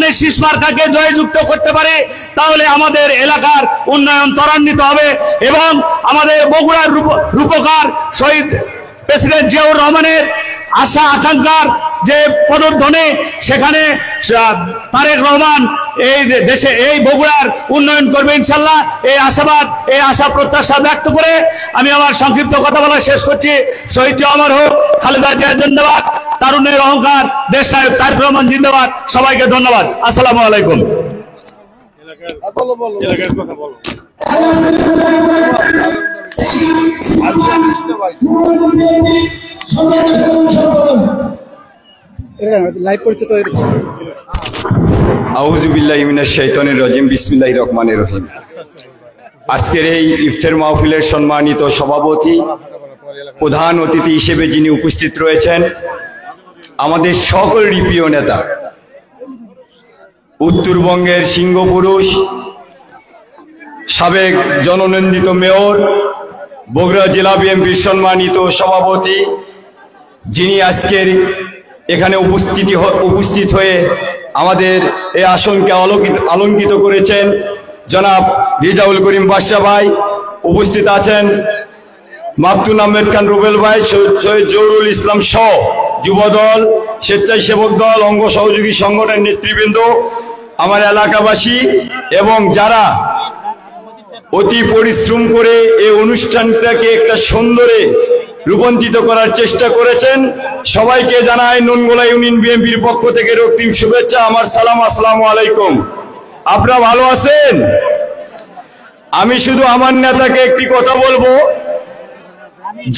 ধানের শীষ মার্কাকে জয়যুক্ত করতে পারে তাহলে আমাদের এলাকার উন্নয়ন ত্বরান্বিত হবে এবং আমাদের বগুড়ার রূপকার শহীদ প্রেসিডেন্ট জিয়াউর রহমানের আশা আকাঙ্ক্ষার যে পদধ্বনি সেখানে তারেক রহমান এই দেশে এই বগুড়ার উন্নয়ন করবে ইনশাল্লাহ। এই আশাবাদ এই আশা প্রত্যাশা ব্যক্ত করে আমি আমার সংক্ষিপ্ত কথা বলা শেষ করছি। শহীদ জিয়া অমর হোক, খালেদা জিয়া জিন্দাবাদ, তারুণ্যের অহংকার দেশ নায়ক তারেক রহমান জিন্দাবাদ। সবাইকে ধন্যবাদ। আসসালামু আলাইকুম। আউযু বিল্লাহি মিনাশ শাইতানির রাজিম। বিসমিল্লাহির রহমানির রহিম। আজকের এই ইফতার মাহফিলের সম্মানিত সভাপতি, প্রধান অতিথি হিসেবে যিনি উপস্থিত রয়েছেন, আমাদের সকলেরই প্রিয় নেতা, উত্তরবঙ্গের সিংহপুরুষ, সাবেক জননন্দিত মেয়র, বগুড়া জেলা বিএনপির সম্মানিত সভাপতি, যিনি আজকের এখানে উপস্থিত হয়ে আমাদের এই আসনকে আলোকিত করেছেন, জনাব রিজাউল করিম বাদশা ভাই। উপস্থিত আছেন মাকতুম আহমেদ খান রুবেল ভাই, সৈয়দ জহুরুল ইসলাম সহ যুবদল, স্বেচ্ছাসেবক দল, অঙ্গ সহযোগী সংগঠনের নেতৃবৃন্দ, আমার এলাকাবাসী এবং যারা অতি পরিশ্রম করে এই অনুষ্ঠানটাকে একটা সুন্দরে রূপান্তরিত করার চেষ্টা করেছেন, সবাইকে জানাই ননগোলা ইউনিয়ন বিএনপির পক্ষ থেকে রক্তিম শুভেচ্ছা, আমার সালাম, আসসালামু আলাইকুম। আপনারা ভালো আছেন? আমি শুধু আমার নেতাকে একটি কথা বলবো,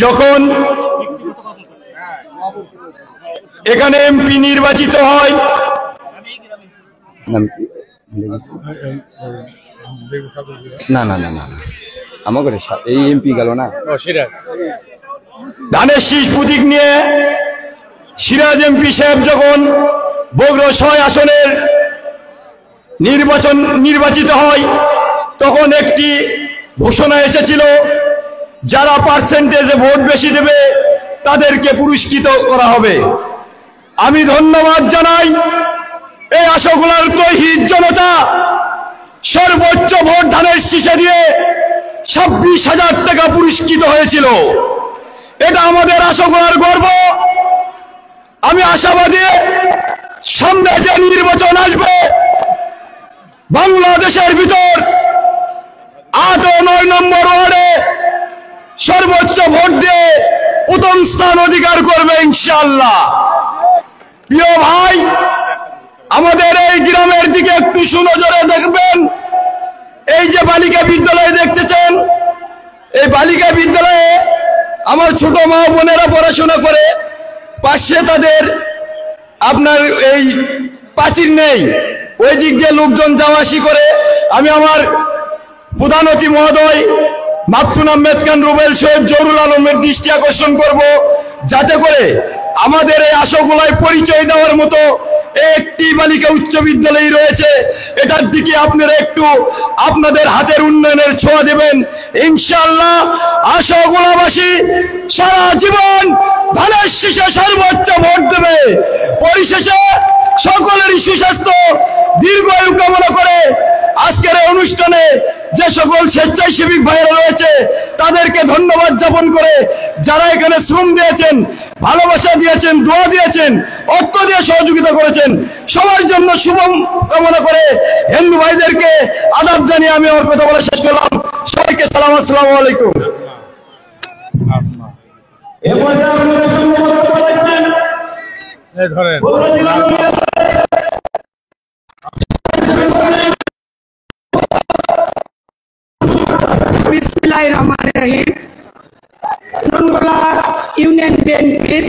যখন এখানে এমপি নির্বাচিত হয়, না না না না আমাকে এই এমপি গেল না, ধানের শীষ প্রতীক নিয়ে সিরাজ এমপি সাহেব যখন বগুড়া ৬ আসনের নির্বাচিত হয়, তখন একটি ঘোষণা এসেছিল, যারা পার্সেন্টেজে ভোট বেশি দেবে তাদেরকে পুরস্কৃত করা হবে। আমি ধন্যবাদ জানাই এই আশাগুলার তৌহিদ জনতা সর্বোচ্চ ভোট ধানের শীষে দিয়ে ২৬,০০০ টাকা পুরস্কৃত হয়েছিল। এটা আমাদের আশাগুলার গর্ব। আমি আশাবাদী, সামনে যে নির্বাচন আসবে, বাংলাদেশের ভিতর ৮ ও ৯ নম্বর ওয়ার্ডে সর্বোচ্চ ভোট দিয়ে প্রথম স্থান অধিকার করবে ইনশাআল্লাহ। প্রিয় ভাই, আমাদের এই গ্রামের দিকে একটু সুনজরে দেখবেন। এই যে বালিকা বিদ্যালয় দেখতেছেন, এই বালিকা বিদ্যালয়ে আমার ছোট মা বোনেরা পড়াশোনা করে, পাশে তাদের আপনার এই প্রাচীর নেই, ওই দিক দিয়ে লোকজন যাওয়া আসি করে। আমি আমার প্রধান অতিথি মহোদয় মাকতুম আহমেদ খান রুবেল, সৈয়দ জহুরুল আলমের দৃষ্টি আকর্ষণ করব, যাতে করে আমাদের এই আশাগুলায় পরিচয় দেওয়ার মতো একটি বালিকা উচ্চ বিদ্যালয় রয়েছে, এটার দিকে আপনারা একটু আপনাদের হাতের উন্নয়নের ছোঁয়া দেবেন ইনশাআল্লাহ। আশাগুলাবাসী সারা জীবন ধানের শীষে সর্বোচ্চ ভোট দেবে। পরিশেষে সকলেরই সুস্বাস্থ্য দীর্ঘায়ু কামনা করে আজকের এই অনুষ্ঠানে যে সকল স্বেচ্ছাসেবী ভাইরা রয়েছে তাদেরকে ধন্যবাদ জ্ঞাপন করে, যারা এখানে শ্রম দিয়েছেন, ভালোবাসা দিয়েছেন, দোয়া দিয়েছেন, অর্থ দিয়ে সহযোগিতা করেছেন, সবার জন্য শুভ কামনা করে হিন্দু ভাইদেরকে আদাব জানিয়ে আমি আমার কথা বলা শেষ করলাম। সবাইকে সালাম, আসসালামু আলাইকুম। বিসমিল্লাহির রহমানির রহিম। ননগোলা ইউনিয়ন বিএনপির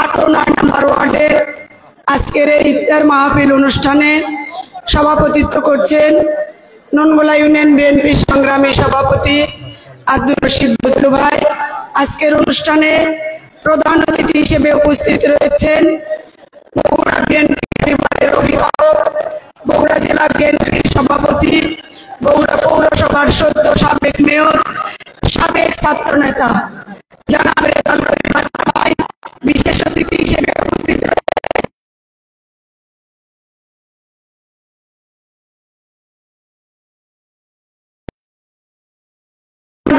৮ ও ৯ নম্বর ওয়ার্ডের আজকের এই ইফতার মাহফিল অনুষ্ঠানে সভাপতিত্ব করছেন ননগোলা ইউনিয়ন বিএনপির সংগ্রামী সভাপতি আব্দুর রশিদ বজলু ভাই। আজকের অনুষ্ঠানে প্রধান অতিথি হিসেবে উপস্থিত রয়েছেন বগুড়া বিএনপি পরিবারের অভিভাবক, বগুড়া জেলা বিএনপির সভাপতি, বগুড়া পৌরসভার সদ্য সাবেক মেয়র, সাবেক ছাত্র নেতা জনাব রেজাউল করিম ভাই বিশেষ অতিথি হিসেবে উপস্থিত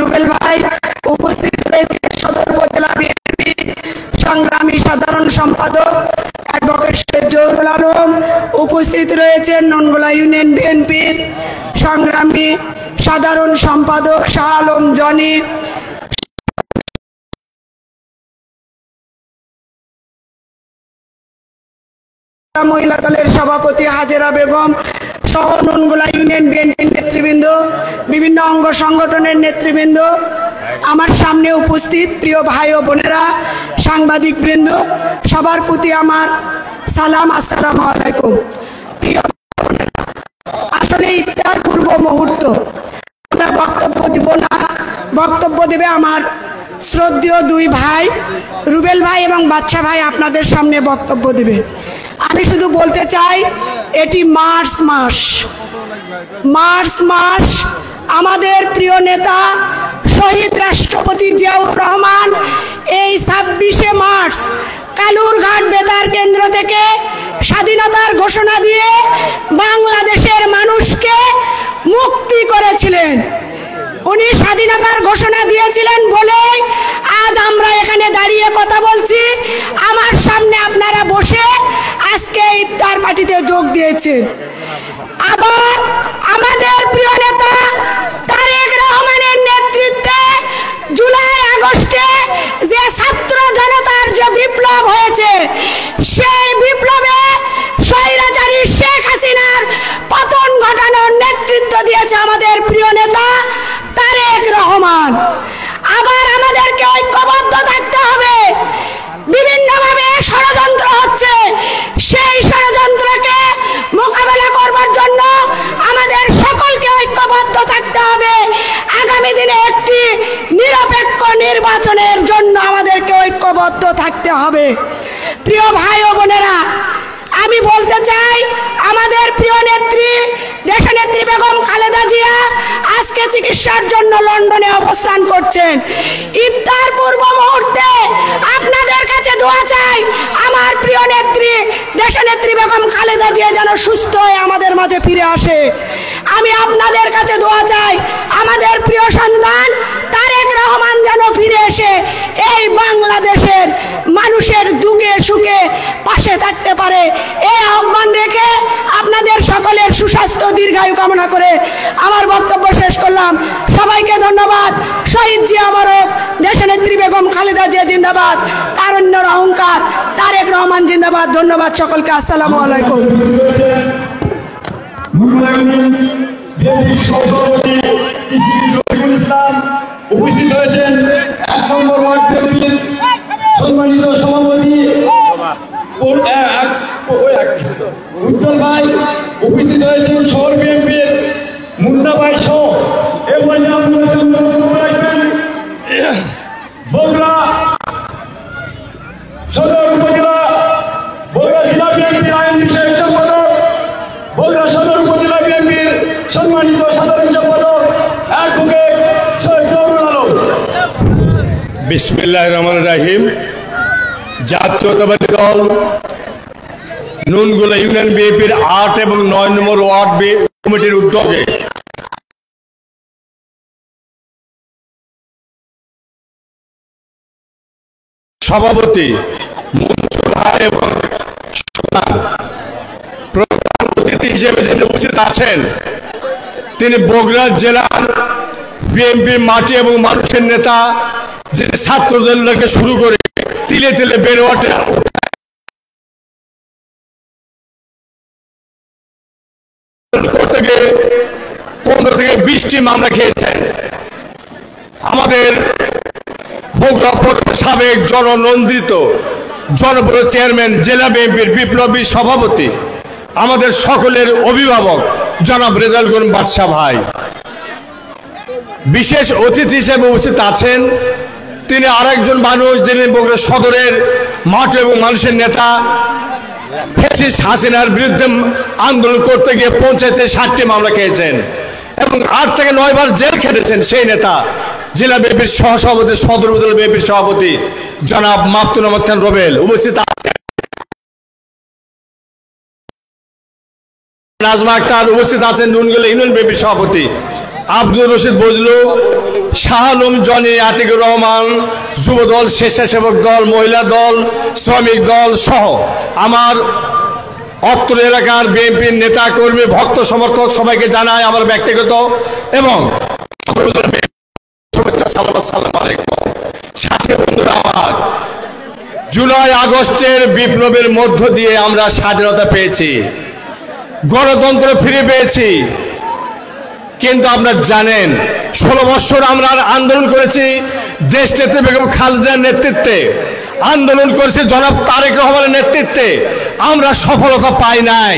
রুবেল ভাই, উপস্থিত রয়েছে সদর উপজেলা বিএনপি সংগ্রামী সাধারণ সম্পাদক অ্যাডভোকেট শেখ জহুরুল আলম, উপস্থিত রয়েছেন ননগোলা ইউনিয়ন বিএনপির সংগ্রামী সাধারণ সম্পাদক শাহ আলম জনি, মহিলা দলের সভাপতি হাজেরা বেগম সহ ননগোলা ইউনিয়ন বিএনপির নেতৃবৃন্দ, বিভিন্ন অঙ্গ সংগঠনের নেতৃবৃন্দ, আমার সামনে উপস্থিত প্রিয় ভাই ও বোনেরা, সাংবাদিক বৃন্দ, সবার প্রতি আমার সালাম, আসসালামু আলাইকুম। প্রিয় বোনেরা, আসলে ইফতার পূর্ব মুহূর্ত, আমরা বক্তব্য দিব না, বক্তব্য দেবে আমার শ্রদ্ধেয় দুই ভাই রুবেল ভাই এবং বাদশা ভাই আপনাদের সামনে বক্তব্য দেবে। আমি শুধু বলতে চাই, এটি মার্চ মাস, আমাদের প্রিয় নেতা শহীদ রাষ্ট্রপতি জিয়াউর রহমান এই 26শে মার্চ কালুরঘাট বেতার কেন্দ্র থেকে স্বাধীনতার ঘোষণা দিয়ে বাংলাদেশের মানুষকে মুক্তি করেছিলেন। উনি স্বাধীনতার ঘোষণা দিয়েছিলেন বলে আজ আমরা এখানে দাঁড়িয়ে কথা বলছি, আমার সামনে আপনারা বসে আজকে ইফতার পার্টিতে যোগ দিয়েছেন। আবার আমাদের প্রিয় নেতা তারেক রহমানের নেতৃত্বে জুলাই আগস্টে যে ছাত্র জনতার যে বিপ্লব হয়েছে, সেই বিপ্লবে স্বৈরাচারী শেখ হাসিনার পতন ঘটানোর নেতৃত্ব দিয়েছে আমাদের প্রিয় নেতা তারেক রহমান। আবার আমাদেরকে ঐক্যবদ্ধ থাকতে হবে। বিভিন্নভাবে ষড়যন্ত্র হচ্ছে, সেই ষড়যন্ত্রকে মোকাবেলা করবার জন্য আমাদের সকলকে ঐক্যবদ্ধ থাকতে হবে। আগামী দিনে একটি নিরপেক্ষ নির্বাচনের জন্য আমাদেরকে ঐক্যবদ্ধ থাকতে হবে। প্রিয় ভাই ও বোনেরা, আমি বলতে চাই, আমাদের প্রিয় নেত্রী দেশনেত্রী বেগম খালেদা জিয়া আজকে চিকিৎসার জন্য লন্ডনে অবস্থান করছেন। ইফতার পূর্ব মুহূর্তে আপনাদের কাছে দোয়া চাই, আমার প্রিয় নেত্রী দেশনেত্রী বেগম খালেদা জিয়া যেন সুস্থ হয়ে আমাদের মাঝে ফিরে আসে। আমি আপনাদের কাছে দোয়া চাই, আমাদের প্রিয় সন্তান তারেক রহমান যেন ফিরে এসে এই বাংলাদেশের মানুষের দুঃখে সুখে পাশে থাকতে পারে। এই আহ্বান রেখে আপনাদের সকলের সুস্বাস্থ্য দীর্ঘায়ু কামনা করে আমার বক্তব্য শেষ করলাম। সবাইকে ধন্যবাদ। শহীদ জিয়া মারক, দেশনেত্রী বেগম খালেদা জিয়া জিন্দাবাদ, তারুণ্যের অহংকার তারেক রহমান জিন্দাবাদ। ধন্যবাদ সকলকে, আসসালামু আলাইকুম। উপস্থিত হয়েছেন 1 নম্বর ওয়ার্ড বিএনপির সম্মানিত সভাপতি উজ্জ্বল ভাই, উপস্থিত হয়েছেন শহর বিএনপির মুন্না ভাই সহ বগুড়া সদর উপজেলা, বগুড়া জেলা বিএনপির আইন বিষয়ক সম্পাদক, বগুড়া সদর উপজেলা বিএনপির সম্মানিত সাধারণ সম্পাদক অ্যাডভোকেট শেখ জহুরুল আলম। বিসমিল্লাহির রহমানির রহিম। জাতীয়তাবাদী দল নুনগোলা ইউনিয়ন বিএনপির 8 এবং 9 নম্বর ওয়ার্ড কমিটির উদ্যোগে সভাপতি মনসুর ভাই এবং প্রধান অতিথি হিসেবে যিনি উপস্থিত আছেন, তিনি বগুড়া জেলার বিএনপির মাটি এবং মানুষের নেতা, যিনি ছাত্রদলকে শুরু করে তিলে তিলে বেড়ে ওঠে 15 থেকে 20টি মামলা খেয়েছেন। আমাদের বগুড়া সাবেক জননন্দিত জনপ্রিয় চেয়ারম্যান, জেলা বিএনপির বিপ্লবী সভাপতি, আমাদের সকলের অভিভাবক জনাব রেজাউল করিম বাদশা ভাই। বিশেষ অতিথি হিসেবে উপস্থিত আছেন তিনি আরেকজন মানুষ, যিনি বগুড়া সদরের মাঠ এবং মানুষের নেতা, ফ্যাসিস্ট হাসিনার বিরুদ্ধে আন্দোলন করতে গিয়ে পঞ্চায়েতে 60টি মামলা খেয়েছেন এবং 8 থেকে 9 বার জেল খেটেছেন সেই নেতা, জেলা বিএনপির সহসভাপতি, সদর উপজেলা বিএনপির সভাপতি জনাব মাহতুল আহমদ খান রুবেল উপস্থিত আছেন। নাজমা আক্তার উপস্থিত আছেন, নুনগোলা ইউনিয়ন বিএনপির সভাপতি আব্দুর রশিদ বজলু, শাহ আলম, জনি, আতিকুর রহমান, যুবদল, স্বেচ্ছাসেবক দল, মহিলা দল, শ্রমিক দল সহ আমার অত্র এলাকার বিএনপির নেতা কর্মী, ভক্ত, সমর্থক সবাইকে জানাই আমার ব্যক্তিগত এবং সাথে বন্ধুরা আমার, জুলাই আগস্টের বিপ্লবের মধ্য দিয়ে আমরা স্বাধীনতা পেয়েছি, গণতন্ত্র ফিরে পেয়েছি। কিন্তু আপনারা জানেন 16 বছর আমরা আন্দোলন করেছি, দেশ নেত্রী বেগম খালেদার নেতৃত্বে আন্দোলন করেছি, জনাব তারেক রহমানের নেতৃত্বে। আমরা সফলতা পাই নাই।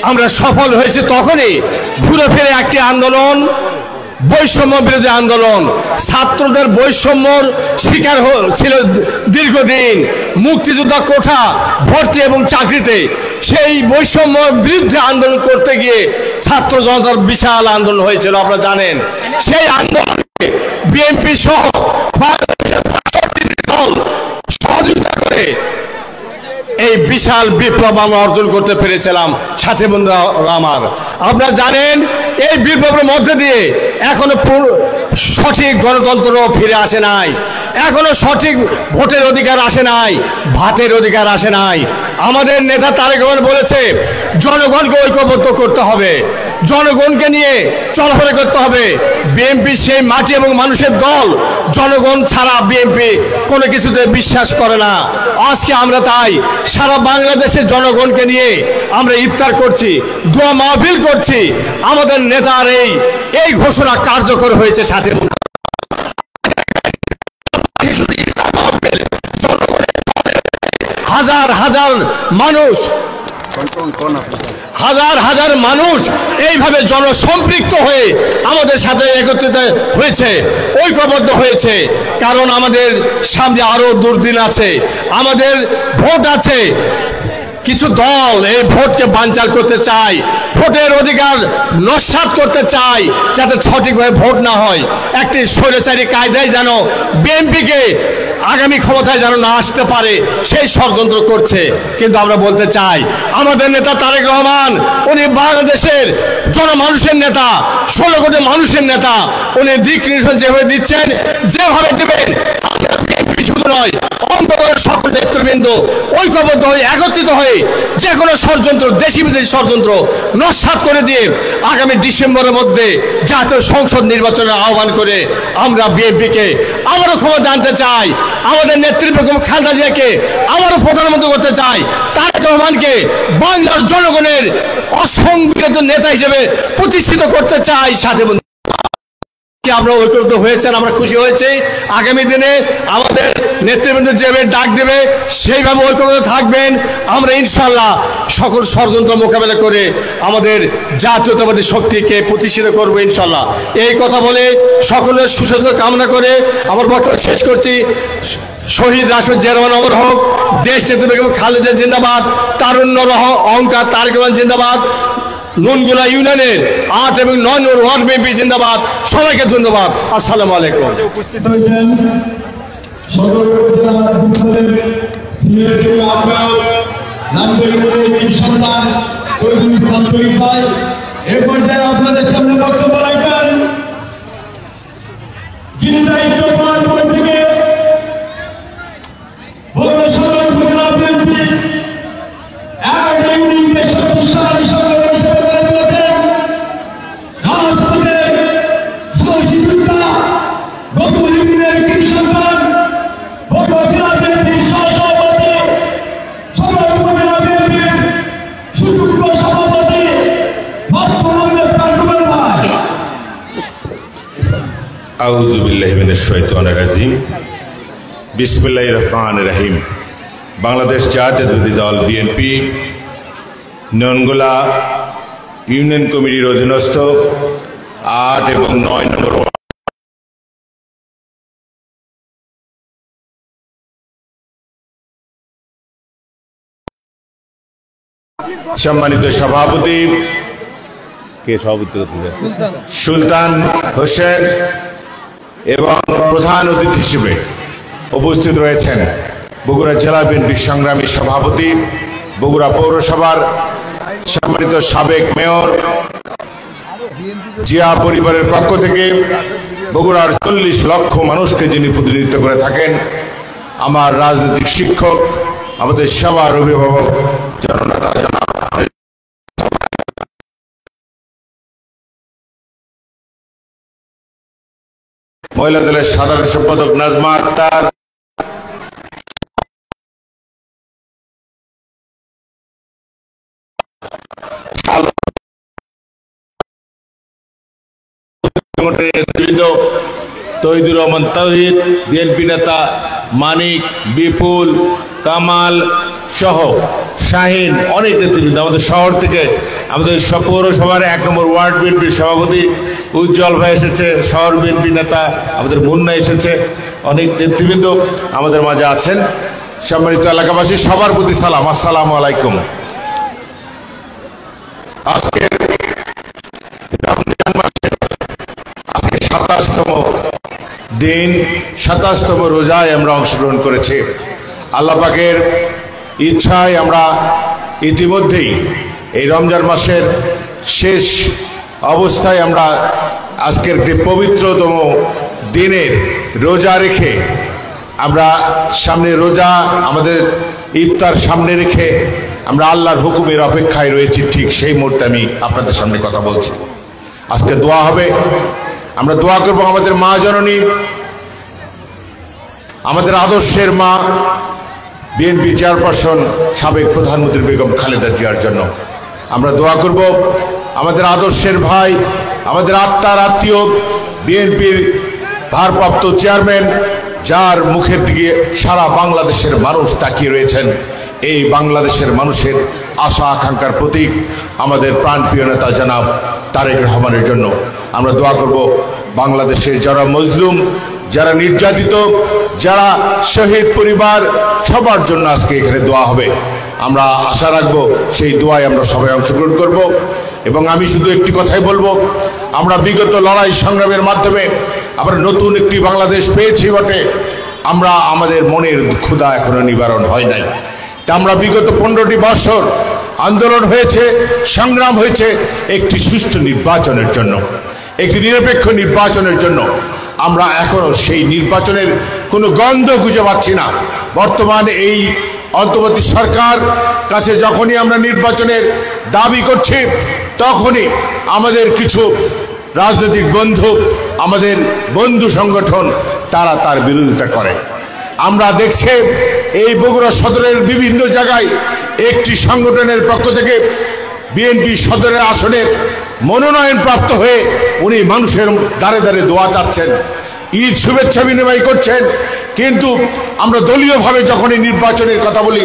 আমরা সফল হয়েছি তখনই ঘুরে ফিরে একটি আন্দোলন, বৈষম্য বিরোধী আন্দোলন। ছাত্রদের বৈষম্যর শিকার ছিল দীর্ঘদিন, মুক্তিযোদ্ধা কোঠা ভর্তি এবং চাকরিতে। সেই বৈষম্য বিরুদ্ধে আন্দোলন করতে গিয়ে ছাত্র জনতার বিশাল আন্দোলন হয়েছিল, আপনারা জানেন। সেই আন্দোলনে বিএনপি সহ দল সহযোগিতা করে এই বিশাল বিপ্লব আমরা অর্জন করতে পেরেছিলাম। সাথে বন্ধুরা আমার, আপনারা জানেন এই বিপ্লবের মধ্যে দিয়ে এখনো সঠিক গণতন্ত্র ফিরে আসে নাই, এখনো সঠিক ভোটের অধিকার আসে নাই, ভাতের অধিকার আসে নাই। আমাদের নেতা তারেক রহমান বলেছে জনগণকে ঐক্যবদ্ধ করতে হবে, জনগণকে নিয়ে চলাফেরা করতে হবে। বিএনপি সেই মাটি এবং মানুষের দল, জনগণ ছাড়া বিএনপি কোনো কিছুতে বিশ্বাস করে না। আজকে আমরা তাই সারা বাংলাদেশের জনগণকে নিয়ে আমরা ইফতার করছি, দোয়া মাহফিল করছি। আমাদের নেতার এই ঘোষণা কার্যকর হয়েছে। সাথে হাজার হাজার মানুষ, হাজার হাজার মানুষ এইভাবে জনসম্পৃক্ত হয়ে আমাদের সাথে একত্রিত হয়েছে, ঐক্যবদ্ধ হয়েছে। কারণ আমাদের সামনে আরো দুর্দিন আছে, আমাদের ভোট আছে। কিছু দল এই ভোটকে বানচাল করতে চায়, ভোটের অধিকার নস্যাৎ করতে চায়, যাতে সঠিকভাবে ভোট না হয়। একটি স্বৈরাচারী কায়দায় যেন বিএনপিকে আগামী ক্ষমতায় যেন না আসতে পারে, সেই ষড়যন্ত্র করছে। কিন্তু আমরা বলতে চাই আমাদের নেতা তারেক রহমান, উনি বাংলাদেশের জনমানুষের নেতা, 16 কোটি মানুষের নেতা। উনি দিক নির্দেশন যেভাবে দিচ্ছেন, যেভাবে দেবেন, শুধু নয় অন্তরের সকল নেতৃবৃন্দ ঐক্যবদ্ধ হয়ে একত্রিত হয়ে যে কোনো ষড়যন্ত্র, দেশি বিদেশি ষড়যন্ত্র নস্যাৎ করে দিয়ে আগামী ডিসেম্বরের মধ্যে জাতীয় সংসদ নির্বাচনের আহ্বান করে আমরা বিএনপিকে আবারও ক্ষমতা আনতে চাই। আমাদের নেত্রী বেগম খালেদা জিয়াকে আবারও প্রধানমন্ত্রী করতে চাই। তারেক রহমানকে বাংলার জনগণের অসংবিধিত নেতা হিসেবে প্রতিষ্ঠিত করতে চাই। সাথে আমরা ঐক্যবদ্ধ হয়েছেন, আমরা খুশি হয়েছি। আগামী দিনে আমাদের নেতৃবৃন্দ যেভাবে ডাক দেবে সেইভাবে ঐক্যবদ্ধ থাকবেন। আমরা ইনশাল্লাহ সকল ষড়যন্ত্র মোকাবেলা করে আমাদের জাতীয়তাবাদী শক্তিকে প্রতিষ্ঠিত করবো ইনশাল্লাহ। এই কথা বলে সকলের সুস্বাস্থ্য কামনা করে আমার বক্তব্য শেষ করছি। শহীদ রাষ্ট্রপতি জিয়া রহমান অমর হোক, দেশ নেত্রী বেগম খালেদা জিন্দাবাদ, তারুণ্য অহংকার তারেক রহমান জিন্দাবাদ, নুনগুলা ইউনিয়নের 8 এবং 9 নম্বর ওয়ার্ড বিএনপি জিন্দাবাদ। সবাইকে ধন্যবাদ। আসসালামু আলাইকুম। উপস্থিত হয়েছেন এই পর্যায়ে আপনাদের সামনে বক্তব্য রাখবেন যিনি দায়িত্ব পালন করে থেকে আউযু বিল্লাহি মিনাশ শাইতানির রাজিম। বিসমিল্লাহির রহমানির রহিম। বাংলাদেশ জাতীয়তাবাদী দল বিএনপি ননগোলা ইউনিয়ন কমিটির অধীনস্থ 8 এবং 9 নম্বর সম্মানিত সভাপতি সুলতান হোসেন এবং প্রধান অতিথি হিসেবে উপস্থিত রয়েছেন বগুড়া জেলা বিএনপির সংগ্রামী সভাপতি, বগুড়া পৌরসভার সম্মানিত সাবেক মেয়র জিয়া পরিবারের পক্ষ থেকে বগুড়ার 40 লক্ষ মানুষকে যিনি প্রতিনিধিত্ব করে থাকেন, আমার রাজনৈতিক শিক্ষক, আমাদের সবার অভিভাবক জননেতা জনাব মহিলা দলের সাধারণ সম্পাদক নাজমা আক্তার, নেতৃবৃন্দ তৌহিদুর রহমান তৌহিদ, বিএনপি নেতা মানিক, বিপুল, কামাল সহ শাহিন, অনেক নেতৃবৃন্দ, আমাদের শহর থেকে আমাদের পৌরসভার 1 নম্বর ওয়ার্ড বিএনপির সভাপতি উজ্জ্বল ভাই এসেছে, শহর বিএনপি নেতা আমাদের মুন্না এসেছে, অনেক নেতৃবৃন্দ আমাদের মাঝে আছেন। সম্মানিত এলাকাবাসী, সবার প্রতি সালাম, আসসালামু আলাইকুম। আজকে রমজান মাসের আজকে 27তম দিন, 27তম রোজায় আমরা অংশগ্রহণ করেছি। আল্লাহ পাকের ইচ্ছায় আমরা ইতিমধ্যেই এই রমজান মাসের শেষ অবস্থায় আমরা আজকের একটি পবিত্রতম দিনের রোজা রেখে আমরা সামনে রোজা আমাদের ইফতার সামনে রেখে আমরা আল্লাহর হুকুমের অপেক্ষায় রয়েছি। ঠিক সেই মুহূর্তে আমি আপনাদের সামনে কথা বলছি। আজকে দোয়া হবে, আমরা দোয়া করব আমাদের মা জননী, আমাদের আদর্শের মা, বিএনপি চেয়ারপারসন সাবেক প্রধানমন্ত্রী বেগম খালেদা জিয়ার জন্য। আমরা দোয়া করব আমাদের আদর্শের ভাই, আমাদের আত্মার আত্মীয়, বিএনপির ভারপ্রাপ্ত চেয়ারম্যান, যার মুখের দিকে সারা বাংলাদেশের মানুষ তাকিয়ে রয়েছেন, এই বাংলাদেশের মানুষের আশা আকাঙ্ক্ষার প্রতীক আমাদের প্রাণপ্রিয় নেতা জনাব তারেক রহমানের জন্য। আমরা দোয়া করব বাংলাদেশের যারা মজলুম, যারা নির্যাতিত, যারা শহীদ পরিবার, সবার জন্য আজকে এখানে দোয়া হবে। আমরা আশা রাখবো সেই দোয়ায় আমরা সবাই অংশগ্রহণ করব। এবং আমি শুধু একটি কথাই বলবো, আমরা বিগত লড়াই সংগ্রামের মাধ্যমে আমরা নতুন একটি বাংলাদেশ পেয়েছি বটে, আমরা আমাদের মনের ক্ষুধা এখনো নিবারণ হয় নাই। তা আমরা বিগত 15টি বছর আন্দোলন হয়েছে, সংগ্রাম হয়েছে একটি সুষ্ঠু নির্বাচনের জন্য, একটি নিরপেক্ষ নির্বাচনের জন্য। আমরা এখনো সেই নির্বাচনের কোনো গন্ধ খুঁজে পাচ্ছি না। বর্তমানে এই অন্তর্বর্তী সরকার কাছে যখনই আমরা নির্বাচনের দাবি করছি, তখনই আমাদের কিছু রাজনৈতিক বন্ধু, আমাদের বন্ধু সংগঠন, তারা তার বিরোধিতা করে। আমরা দেখছি এই বগুড়া সদরের বিভিন্ন জায়গায় একটি সংগঠনের পক্ষ থেকে বিএনপি সদরের আসনের মনোনয়ন প্রাপ্ত হয়ে উনি মানুষের দ্বারে দ্বারে দোয়া চাচ্ছেন, ঈদ শুভেচ্ছা বিনিময় করছেন। কিন্তু আমরা দলীয়ভাবে যখনই নির্বাচনের কথা বলি,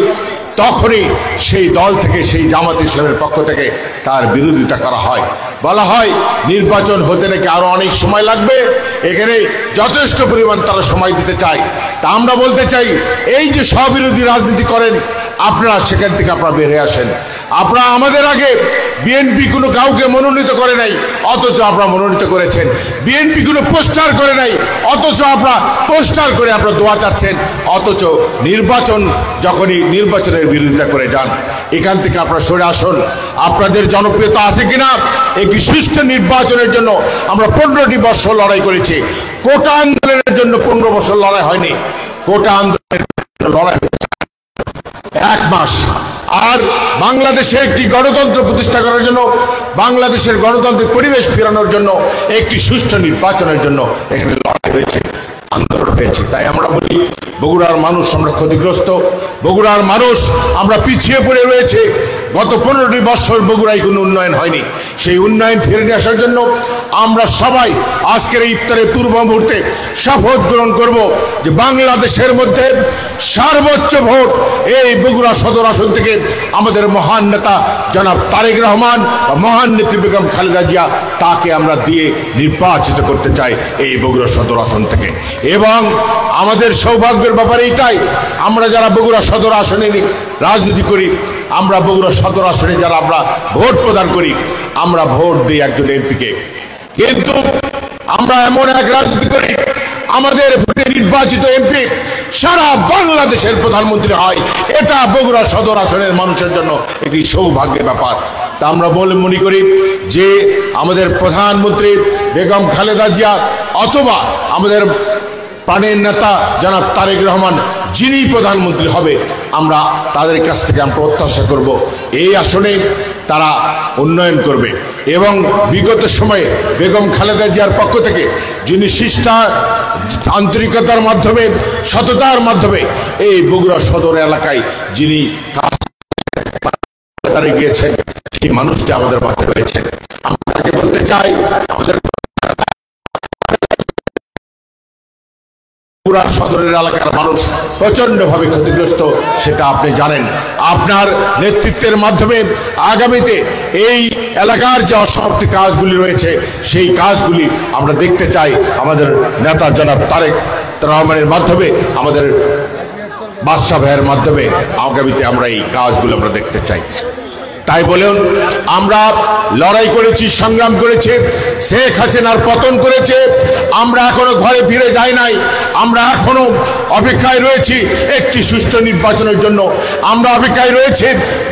তখনই সেই দল থেকে, সেই জামাত ইসলামের পক্ষ থেকে তার বিরোধিতা করা হয়। বলা হয় নির্বাচন হতে নাকি আরো অনেক সময় লাগবে, এখানে যথেষ্ট পরিমাণ তারা সময় দিতে চায়। তা আমরা বলতে চাই, এই যে স্ববিরোধী রাজনীতি করেন আপনারা, সেখান থেকে আপনারা বেরিয়ে আসেন। আপনারা আমাদের আগে বিএনপি কোনো কাউকে মনোনীত করে নাই, অথচ আপনারা মনোনীত করেছেন। বিএনপি কোনো পোস্টার করে নাই, অথচ আপনারা পোস্টার করে আপনারা দোয়া চাচ্ছেন। অথচ নির্বাচন যখনই নির্বাচনের বিরোধিতা করে যান, এখান থেকে আপনারা সরে আসুন। আপনাদের জনপ্রিয়তা আছে কিনা? একটি সুষ্ঠু নির্বাচনের জন্য আমরা 15টি বছর লড়াই করেছি। কোটা আন্দোলনের জন্য 15 বছর লড়াই হয়নি, কোটা আন্দোলনের লড়াই হয়েছে 1 মাস। আর বাংলাদেশে একটি গণতন্ত্র প্রতিষ্ঠা করার জন্য, বাংলাদেশের গণতান্ত্রিক পরিবেশ ফেরানোর জন্য, একটি সুষ্ঠু নির্বাচনের জন্য এখানে লড়াই হয়েছে, আন্দোলন হয়েছে। তাই আমরা বলি, বগুড়ার মানুষ আমরা ক্ষতিগ্রস্ত, বগুড়ার মানুষ আমরা পিছিয়ে পড়ে রয়েছে। গত 15টি বছর বগুড়ায় কোনো উন্নয়ন হয়নি। সেই উন্নয়ন ফিরে নিয়ে আসার জন্য আমরা সবাই আজকের এই ইফতারের পূর্ব মুহূর্তে শপথ গ্রহণ করব যে বাংলাদেশের মধ্যে সর্বোচ্চ ভোট এই বগুড়া সদর আসন থেকে আমাদের মহান নেতা জনাব তারেক রহমান বা মহান নেত্রী বেগম খালেদা জিয়া, তাকে আমরা দিয়ে নির্বাচিত করতে চাই এই বগুড়া সদর আসন থেকে। এবং আমাদের সৌভাগ্যের ব্যাপারে এটাই, আমরা যারা বগুড়া সদর আসনে রাজনীতি করি, আমরা বগুড়া সদর আসনে যারা আমরা ভোট প্রদান করি, আমরা ভোট দিই একজন এমপিকে। কিন্তু আমরা এমন এক রাজনীতি করি, আমাদের ভোটে নির্বাচিত এমপি সারা বাংলাদেশের প্রধানমন্ত্রী হয়। এটা বগুড়া সদর আসনের মানুষের জন্য একটি সৌভাগ্যের ব্যাপার। তা আমরা মনে করি যে আমাদের প্রধানমন্ত্রী বেগম খালেদা জিয়া অথবা আমাদের প্রাণের নেতা জনাব তারেক রহমান যিনি প্রধানমন্ত্রী হবে, আমরা তাদের কাছ থেকে আমরা প্রত্যাশা করব এই আসনে তারা উন্নয়ন করবে এবং বিগত সময়ে বেগম খালেদা জিয়ার পক্ষ থেকে যিনি শিষ্টা আন্তরিকতার মাধ্যমে সততার মাধ্যমে এই বগুড়া সদর এলাকায় যিনি গিয়েছেন, সেই মানুষটি আমাদের মাঝে রয়েছে। আমরা তাকে বলতে চাই, আমাদের পুরা সদরের এলাকার মানুষ প্রচন্ডভাবে ক্ষতিগ্রস্ত, সেটা আপনি জানেন। আপনার নেতৃত্বের মাধ্যমে আগামীতে এই এলাকার যে অসমাপ্তি কাজগুলি রয়েছে সেই কাজগুলি আমরা দেখতে চাই আমাদের নেতা জনাব তারেক রহমানের মাধ্যমে, আমাদের বাদশা ভাইয়ের মাধ্যমে আগামীতে আমরা এই কাজগুলো আমরা দেখতে চাই। তাই বলুন, আমরা লড়াই করেছি, সংগ্রাম করেছি, শেখ হাসিনার পতন করেছে, আমরা এখনো ঘরে ফিরে যাই নাই, আমরা এখনো অপেক্ষায় রয়েছি একটি সুষ্ঠু নির্বাচনের জন্য, আমরা অপেক্ষায় রয়েছে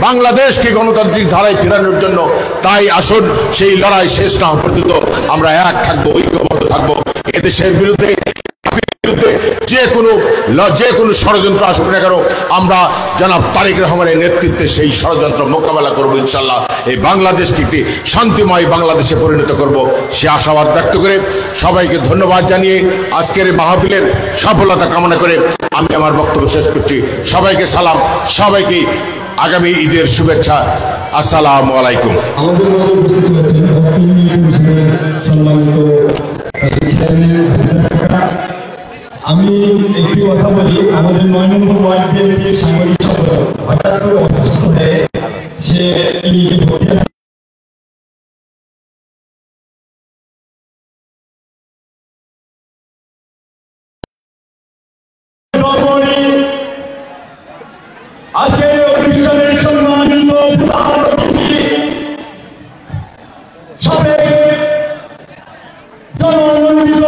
বাংলাদেশকে গণতান্ত্রিক ধারায় ফেরানোর জন্য। তাই আসুন সেই লড়াই শেষ না হওয়া পর্যন্ত আমরা এক থাকবো, ঐক্যবদ্ধ থাকবো। এদেশের বিরুদ্ধে যে কোনো ষড়যন্ত্র আসুক না কেন, আমরা জনাব তারেক রহমানের নেতৃত্বে সেই ষড়যন্ত্র মোকাবেলা করবো ইনশাল্লাহ। এই বাংলাদেশকে একটি শান্তিময় বাংলাদেশে পরিণত করব, সে আশাবাদ ব্যক্ত করে সবাইকে ধন্যবাদ জানিয়ে আজকের মাহফিলের সফলতা কামনা করে আমি আমার বক্তব্য শেষ করছি। সবাইকে সালাম, সবাইকে আগামী ঈদের শুভেচ্ছা। আসসালামু আলাইকুম। আমি একটি কথা বলি, আমাদের ৯ নম্বর ওয়ার্ড বিএনপির সাংগঠনিক সম্পাদক হঠাৎ করে অসুস্থ হয়ে সে আজকের অনুষ্ঠানের সম্মানিত সাবেক জনমন্ডিত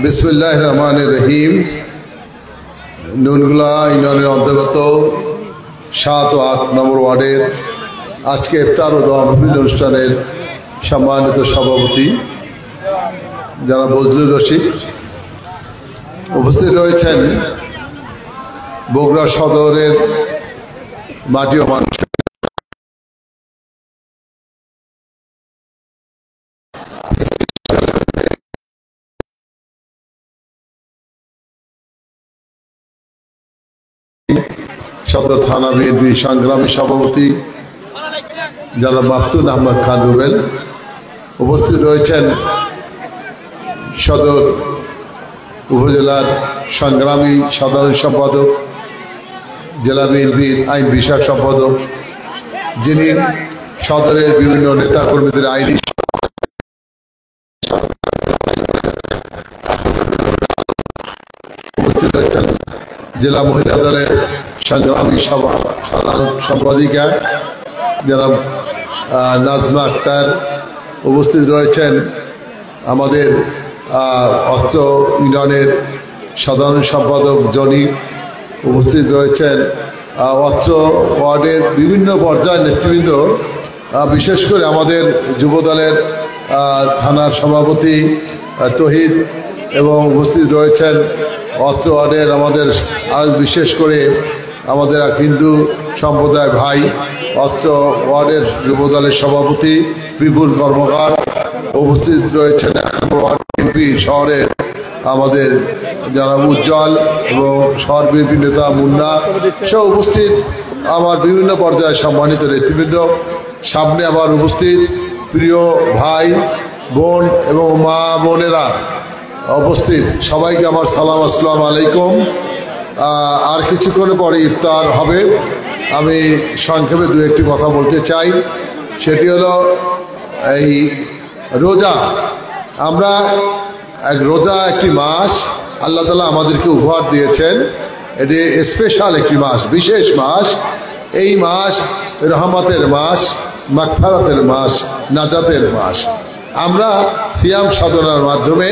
বিসমিল্লাহির রহমানির রহিম। নুনগুলা ইউনিয়নের অন্তর্গত 7 ও 8 নম্বর ওয়ার্ডের আজকে ইফতার ও দোয়া মাহফিল অনুষ্ঠানের সম্মানিত সভাপতি যারা বজলুর রশিদ, উপস্থিত রয়েছেন বগুড়া সদরের মাটি ও মানুষ, সদর থানা বিএনপি সংগ্রামী সভাপতি জনাব মাহতুন আহমদ খান রুবেল, উপস্থিত রয়েছেন সদর উপজেলার সংগ্রামী সাধারণ সম্পাদক, জেলা বিএনপির আইন বিষয়ক সম্পাদক, যিনি সদরের বিভিন্ন নেতা কর্মীদের আইনি উপস্থিত রয়েছেন জেলা মহিলা দলের সংগ্রামী সভা সাধারণ সম্পাদিকা জনাব নাজমা আক্তার, উপস্থিত রয়েছেন আমাদের অত্র ইউনিয়নের সাধারণ সম্পাদক জনি, উপস্থিত রয়েছেন অত্র ওয়ার্ডের বিভিন্ন পর্যায়ের নেতৃবৃন্দ, বিশেষ করে আমাদের যুবদলের থানার সভাপতি তহিদ, এবং উপস্থিত রয়েছেন অত্র ওয়ার্ডের আমাদের আর বিশেষ করে আমাদের এক হিন্দু সম্প্রদায় ভাই অত্র ওয়ার্ডের যুবদলের সভাপতি বিপুল কর্মকার, উপস্থিত রয়েছেন ওয়ার্ড বিএনপি শহরের আমাদের যারা উজ্জ্বল এবং শহর বিএনপি নেতা মুন্না সব উপস্থিত, আমার বিভিন্ন পর্যায়ে সম্মানিত নেতৃবৃন্দ, সামনে আমার উপস্থিত প্রিয় ভাই বোন এবং মা বোনেরা উপস্থিত, সবাইকে আমার সালাম, আসসালামু আলাইকুম। আর কিছুক্ষণ পরে ইফতার হবে, আমি সংক্ষেপে দু একটি কথা বলতে চাই। সেটি হলো এই রোজা, আমরা রোজা একটি মাস আল্লাহ তাআলা আমাদেরকে উপহার দিয়েছেন, এটি স্পেশাল একটি মাস, বিশেষ মাস। এই মাস রহমতের মাস, মাগফিরাতের মাস, নাজাতের মাস। আমরা সিয়াম সাধনার মাধ্যমে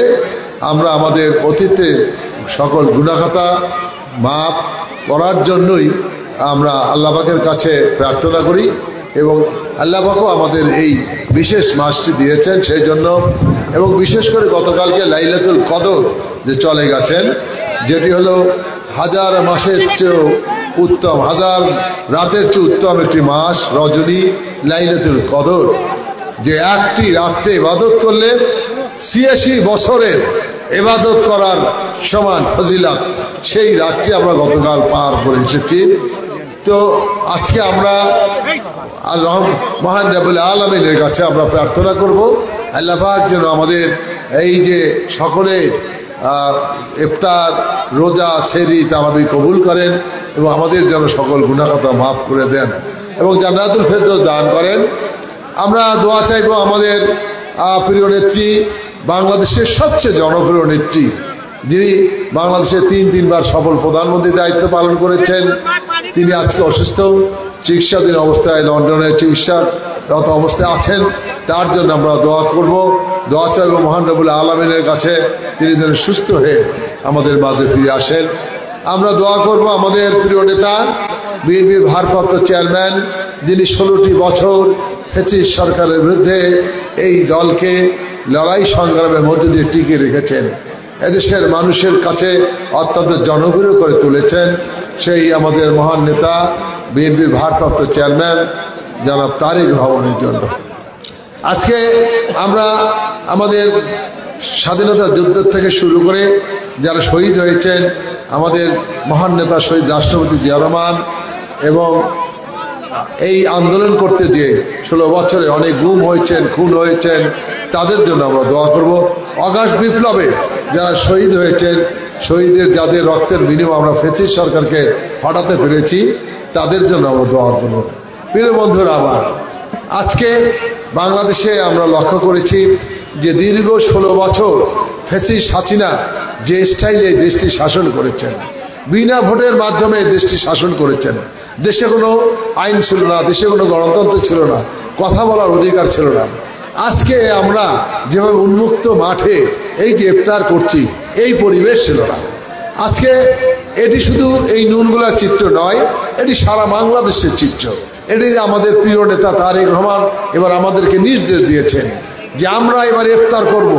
আমরা আমাদের অতীতে সকল গুনাহখাতা মাফ করার জন্যই আমরা আল্লাহ পাকের কাছে প্রার্থনা করি এবং আল্লাহ পাকও আমাদের এই বিশেষ মাসটি দিয়েছেন সেই জন্য। এবং বিশেষ করে গতকালকে লাইলাতুল কদর যে চলে গেছেন, যেটি হলো হাজার মাসের চেয়েও উত্তম, হাজার রাতের চেয়ে উত্তম একটি মাস, রজনী লাইলাতুল কদর, যে একটি রাত্রে ইবাদত করলে ৮৬ বছরের ইবাদত করার সমান ফজিলত, সেই রাতটি আমরা গতকাল পার করে এসেছি। তো আজকে আমরা মহান রব্বুল আলামিনের কাছে আমরা প্রার্থনা করব আল্লাহ পাক যেন আমাদের এই যে সকলের ইফতার, রোজা, সেহরি, তারাবি কবুল করেন এবং আমাদের যেন সকল গুনাহখাতা মাফ করে দেন এবং জান্নাতুল ফেরদৌস দান করেন। আমরা দোয়া চাইব আমাদের প্রিয় নেত্রী, বাংলাদেশের সবচেয়ে জনপ্রিয় নেত্রী, যিনি বাংলাদেশের তিনবার সফল প্রধানমন্ত্রীর দায়িত্ব পালন করেছেন, তিনি আজকে অসুস্থ, চিকিৎসাধীন অবস্থায় লন্ডনে চিকিৎসারত অবস্থায় আছেন। তার জন্য আমরা দোয়া করব, দোয়া চাইব মহান রব্বুল আলামিনের কাছে তিনি যেন সুস্থ হয়ে আমাদের মাঝে ফিরে আসেন। আমরা দোয়া করব আমাদের প্রিয় নেতা, বিএনপির ভারপ্রাপ্ত চেয়ারম্যান, যিনি 16টি বছর ফ্যাসিস্ট সরকারের বিরুদ্ধে এই দলকে লড়াই সংগ্রামের মধ্যে দিয়ে টিকে রেখেছেন, এদেশের মানুষের কাছে অত্যন্ত জনপ্রিয় করে তুলেছেন, সেই আমাদের মহান নেতা বিএনপির ভারপ্রাপ্ত চেয়ারম্যান জনাব তারেক রহমানের জন্য আজকে আমরা আমাদের স্বাধীনতা যুদ্ধ থেকে শুরু করে যারা শহীদ হয়েছেন, আমাদের মহান নেতা শহীদ রাষ্ট্রপতি জিয়া রহমান, এবং এই আন্দোলন করতে যে 16 বছরে অনেক গুম হয়েছেন, খুন হয়েছেন, তাদের জন্য আমরা দোয়া করব। অগাস্ট বিপ্লবে যারা শহীদ হয়েছেন, শহীদের যাদের রক্তের বিনিময়ে আমরা ফ্যাসিস্ট সরকারকে হটাতে পেরেছি, তাদের জন্য আমরা দোয়া করব। প্রিয় বন্ধুরা আমার, আজকে বাংলাদেশে আমরা লক্ষ্য করেছি যে দীর্ঘ 16 বছর ফ্যাসিস্ট হাসিনা যে স্টাইলে দেশটি শাসন করেছেন, বিনা ভোটের মাধ্যমে দেশটি শাসন করেছেন, দেশে কোনো আইন ছিল না, দেশে কোনো গণতন্ত্র ছিল না, কথা বলার অধিকার ছিল না। আজকে আমরা যেভাবে উন্মুক্ত মাঠে এই যে ইফতার করছি, এই পরিবেশ ছিল না। আজকে এটি শুধু এই নুনগুলার চিত্র নয়, এটি সারা বাংলাদেশের চিত্র। এটি আমাদের প্রিয় নেতা তারেক রহমান এবার আমাদেরকে নির্দেশ দিয়েছেন যে আমরা এবার ইফতার করব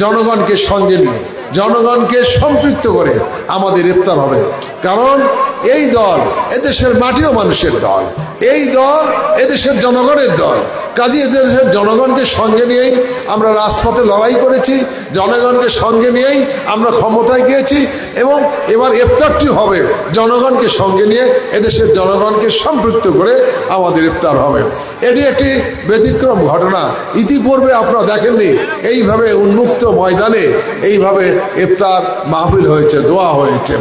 জনগণকে সঙ্গে নিয়ে, জনগণকে সম্পৃক্ত করে আমাদের ইফতার হবে। কারণ এই দল এদেশের মাটিও মানুষের দল, এই দল এদেশের জনগণের দল। কাজে এদেশের জনগণকে সঙ্গে নিয়েই আমরা রাজপথে লড়াই করেছি, জনগণকে সঙ্গে নিয়েই আমরা ক্ষমতায় গিয়েছি, এবং এবার ইফতারটি হবে জনগণকে সঙ্গে নিয়ে, এদেশের জনগণকে সম্পৃক্ত করে আমাদের ইফতার হবে। এটি একটি ব্যতিক্রম ঘটনা, ইতিপূর্বে আপনারা দেখেননি এইভাবে উন্মুক্ত ময়দানে এইভাবে ইফতার মাহফিল হয়েছে, দোয়া হয়েছে।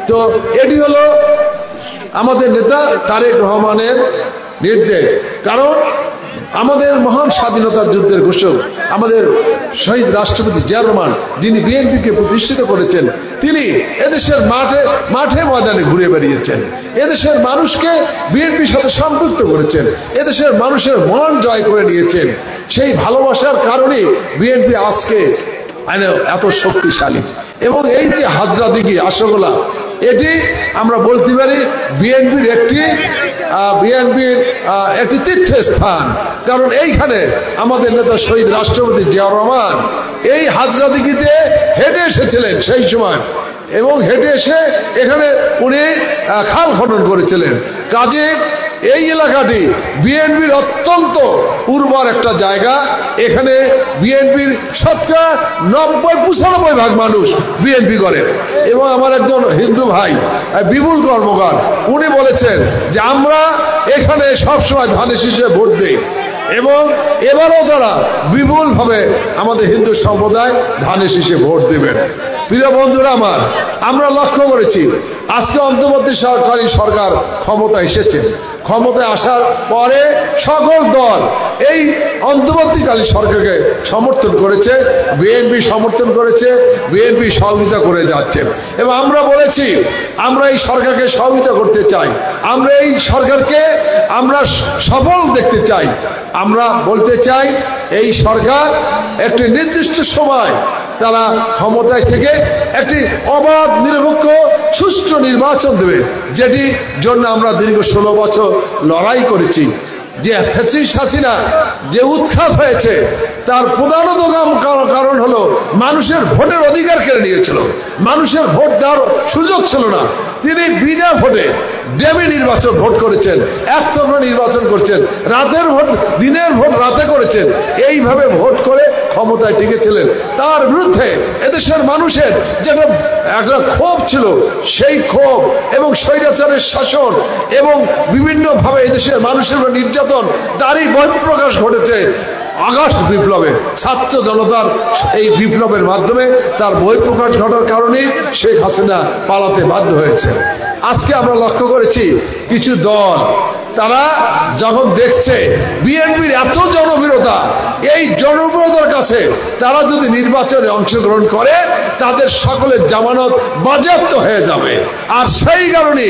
তো এটি হলো আমাদের নেতা তারেক রহমানের নির্দেশ। কারণ আমাদের মহান স্বাধীনতার যুদ্ধের ঘোষক আমাদের শহীদ রাষ্ট্রপতি জিয়া রহমান, যিনি বিএনপিকে প্রতিষ্ঠিত করেছেন, তিনি এদেশের মাঠে ময়দানে ঘুরে বেরিয়েছেন, এদেশের মানুষকে বিএনপির সাথে সম্পৃক্ত করেছেন, এদেশের মানুষের মন জয় করে নিয়েছেন। সেই ভালোবাসার কারণে বিএনপি আজকে এত শক্তিশালী। এবং এই যে হাজরাদিঘি আশাগোলা, এটি আমরা বলতে পারি বিএনপির একটি তীর্থস্থান। কারণ এইখানে আমাদের নেতা শহীদ রাষ্ট্রপতি জিয়া রহমান এই হাজরাদিঘিতে হেঁটে এসেছিলেন সেই সময়, এবং হেঁটে এসে এখানে উনি খাল খনন করেছিলেন। কাজে এই এলাকাটি বিএনপির অত্যন্ত উর্বর একটা জায়গা। এখানে বিএনপির শতকরা 90-95% মানুষ বিএনপি করে। এবং আমার একজন হিন্দু ভাই বিপুল কর্মকার, উনি বলেছেন যে আমরা এখানে সবসময় ধানের শীষে ভোট দিই, এবং এবারও তারা বিপুলভাবে আমাদের হিন্দু সম্প্রদায় ধানের শীষে ভোট দেবেন। প্রিয় বন্ধুরা আমার, আমরা লক্ষ্য করেছি আজকে অন্তর্বর্তীকালীন সরকার ক্ষমতা এসেছে। ক্ষমতায় আসার পরে সকল দল এই অন্তর্বর্তীকালীন সরকারকে সমর্থন করেছে, বিএনপি সমর্থন করেছে, বিএনপি সহযোগিতা করে যাচ্ছে। এবং আমরা বলেছি আমরা এই সরকারকে সহযোগিতা করতে চাই, আমরা এই সরকারকে আমরা সফল দেখতে চাই। আমরা বলতে চাই এই সরকার একটি নির্দিষ্ট সময় তারা ক্ষমতায় থেকে একটি অবাধ নিরপেক্ষ সুষ্ঠু নির্বাচন দেবে, যেটি জন্য আমরা দীর্ঘ 16 বছর লড়াই করেছি। যে ফ্যাসিস্ট হাসিনা যে উৎখাত হয়েছে তার প্রধানত কারণ হলো মানুষের ভোটের অধিকার কেড়ে নিয়েছিল, মানুষের ভোট দেওয়ার সুযোগ ছিল না। তিনি বিনা ভোটে ডেমি নির্বাচন ভোট করেছেন, একতরফা নির্বাচন করছেন, রাতের ভোট দিনের ভোট রাতে করেছেন, এইভাবে ভোট করে ক্ষমতায় টিকেছিলেন। তার বিরুদ্ধে এদেশের মানুষের যেটা একটা ক্ষোভ ছিল, সেই ক্ষোভ এবং স্বৈরাচারের শাসন এবং বিভিন্নভাবে এদেশের মানুষের নির্যাতন, তারই বহিঃপ্রকাশ ঘটেছে আগস্ট বিপ্লবে। ছাত্র জনতার এই বিপ্লবের মাধ্যমে তার বহিঃপ্রকাশ ঘটার কারণে শেখ হাসিনা পালাতে বাধ্য হয়েছে। আজকে আমরা লক্ষ্য করেছি কিছু দল তারা যখন দেখছে বিএনপির এত জনপ্রিয়তা, এই জনপ্রিয়তার কাছে তারা যদি নির্বাচনে অংশগ্রহণ করে তাদের সকলের জামানত বাজেয়াপ্ত হয়ে যাবে। আর সেই কারণে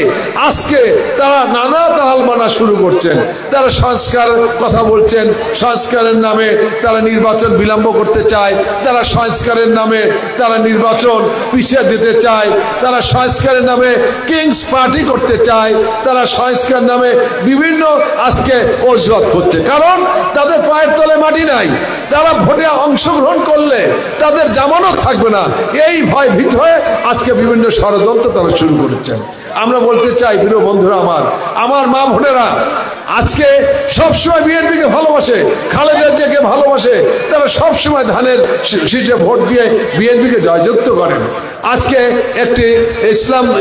আজকে তারা নানা তালবানা শুরু করছেন। তারা সংস্কারের কথা বলছেন, সংস্কারের নামে তারা নির্বাচন বিলম্ব করতে চায়, তারা সংস্কারের নামে তারা নির্বাচন পিছিয়ে দিতে চায়, তারা সংস্কারের নামে কিংস পার্টি করতে চায়, তারা সংস্কার নামে বিভিন্ন আজকে অজুহাত করছে। কারণ তাদের পায়ের তলে মাটি নাই, তারা ভোটে অংশগ্রহণ করলে তাদের জামানত থাকবে না, এই ভয় ভীত হয়ে আজকে বিভিন্ন ষড়যন্ত্র তারা শুরু করেছেন। আমরা বলতে চাই প্রিয় বন্ধুরা আমার মা বোনেরা, আজকে সবসময় বিএনপিকে ভালোবাসে, খালেদা জিয়াকে ভালোবাসে, তারা সবসময় ধানের শীষে ভোট দিয়ে বিএনপিকে জয়যুক্ত করেন। আজকে একটি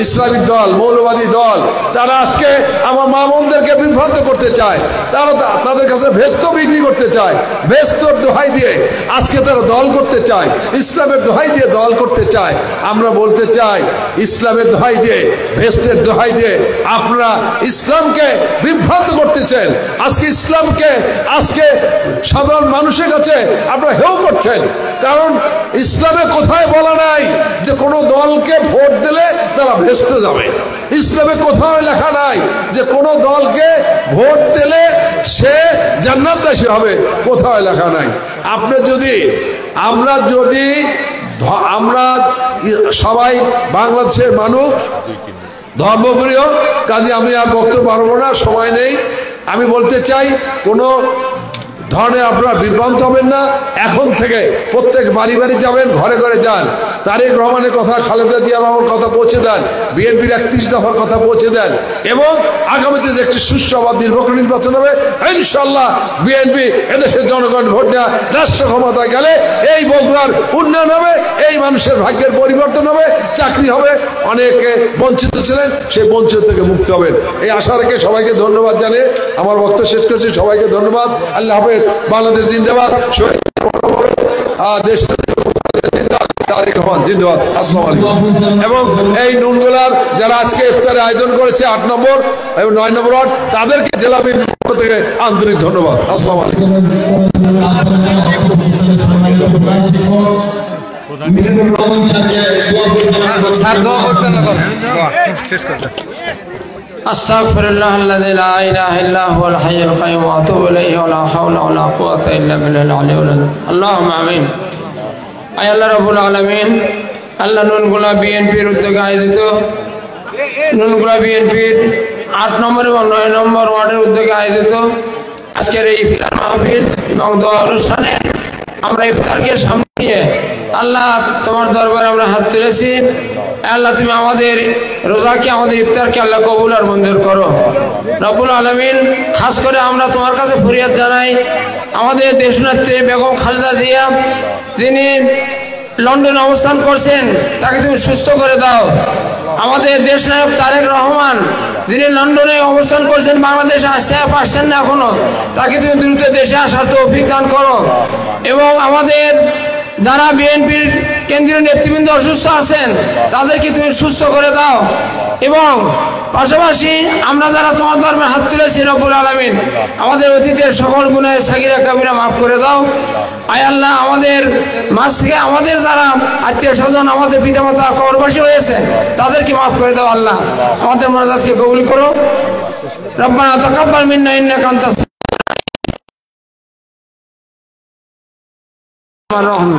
ইসলামিক দল, মৌলবাদী দল, তারা আজকে আমার মা বোনদেরকে বিভ্রান্ত করতে চায়, তারা তাদের কাছে ভেস্ত বিক্রি করতে চায়, ভেস্তর দোহাই দিয়ে আজকে তারা দল করতে চায়, ইসলামের দোহাই দিয়ে দল করতে চায়। আমরা বলতে চাই ইসলামের দোহাই দিয়ে, ভেস্তের দোহাই দিয়ে আপনারা ইসলামকে বিভ্রান্ত করতেছেন। আজকে ইসলামকে আজকে সাধারণ মানুষের কাছে আপনারা হেয় করছেন। কারণ ইসলামে কোথায় বলা নাই যে কোনো দলকে ভোট দিলে তারা ভেস্তে যাবে। ইসলামে কোথাও লেখা নাই যে কোনো দলকে ভোট দিলে সে জান্নাতবাসী হবে, কোথাও লেখা নাই। আমরা সবাই বাংলাদেশের মানুষ, ধর্মপ্রিয়, কাজে আমি আর বক্তব্য পারবো না, সময় নেই। আমি বলতে চাই কোনো ধরনের আপনারা বিভ্রান্ত হবেন না। এখন থেকে প্রত্যেক বাড়ি বাড়ি যাবেন, ঘরে ঘরে যান, তারেক রহমানের কথা, খালেদা জিয়া রহমানের কথা পৌঁছে দেন, বিএনপির 31 দফার কথা পৌঁছে দেন, এবং আগামীতে যে একটি সুষ্ঠু আবার নির্বাচন নির্বাচন হবে, ইনশাল্লাহ বিএনপি এদেশের জনগণ ভোট দেওয়া রাষ্ট্র ক্ষমতায় গেলে এই বগুড়ার উন্নয়ন হবে, এই মানুষের ভাগ্যের পরিবর্তন হবে, চাকরি হবে। অনেকে বঞ্চিত ছিলেন, সেই বঞ্চিত থেকে মুক্ত হবেন, এই আশা রেখে সবাইকে ধন্যবাদ জানিয়ে আমার বক্তব্য শেষ করছি। সবাইকে ধন্যবাদ। আল্লাহ হাফেজ। বাংলাদেশ জিন্দাবাদ। দেশ জিন্দাবাদ। আসসালামু আলাইকুম। এবং এই নুনগোলার যারা আজকে ইফতারের আয়োজন করেছে 8 নম্বর এবং 9 নম্বর ওয়ার্ড, তাদেরকে জেলা বিএনপির পক্ষ থেকে আন্তরিক ধন্যবাদ। আসসালামু আলাইকুম। আস্তাগফিরুল্লাহাল্লাযী লা ইলাহা ইল্লা হুয়াল হাইয়ুল কাইয়্যুম ওয়া আতুবু ইলাইহি ওয়া লা হাওলা ওয়া লা কুওয়াতা ইল্লা বিল্লাহিল আলিয়্যিল আযীম। আল্লাহুম্মা আমিন। আয় আল্লাহ রাব্বুল আলামিন, আল্লাহ নুনগোলা বিএনপির উদ্যোগে আয়োজিত, নুনগোলা বিএনপির 8 নম্বর এবং 9 নম্বর ওয়ার্ডের উদ্যোগে আয়োজিত আজকের এই ইফতার মাহফিল এবং দোয়া অনুষ্ঠানে আমরা ইফতারকে সামনে নিয়ে আল্লাহ তোমার দরবারে আমরা হাত তুলেছি। আল্লাহ তুমি আমাদের রোজাকে, আমাদের ইফতারকে আল্লাহ কবুল আর মঞ্জুর করো রব্বুল আলামিন। খাস করে আমরা তোমার কাছে ফরিয়াদ জানাই, আমাদের দেশনেত্রী বেগম খালেদা জিয়া যিনি লন্ডনে অবস্থান করছেন, তাকে তুমি সুস্থ করে দাও। আমাদের দেশনায়ক তারেক রহমান যিনি লন্ডনে অবস্থান করছেন, বাংলাদেশে আসতে পারছেন না এখনো, তাকে তুমি দ্রুত দেশে আসার তৌফিক দান করো। এবং আমাদের যারা বিএনপির কেন্দ্রীয় নেতৃবৃন্দ অসুস্থ আছেন তাদেরকে তুমি সুস্থ করে দাও, এবং পাশাপাশি আমরা যারা তোমার ধর্মে হাত তুলেছি রব্বুল আলামিন আমাদের অতীতের সকল গুনাহ সাগীরা কাবীরা মাফ করে দাও। আয় আল্লাহ, আমাদের মাঝ থেকে আমাদের যারা আত্মীয় স্বজন আমাদের পিতামাতা কবরবাসী হয়েছে তাদেরকে মাফ করে দাও। আল্লাহ, আমাদের মোনাজাতকে কবুল করো। রব্বানা তাকাব্বাল মিন্না ইন্নাকা আনতাস সামিউর রহিম।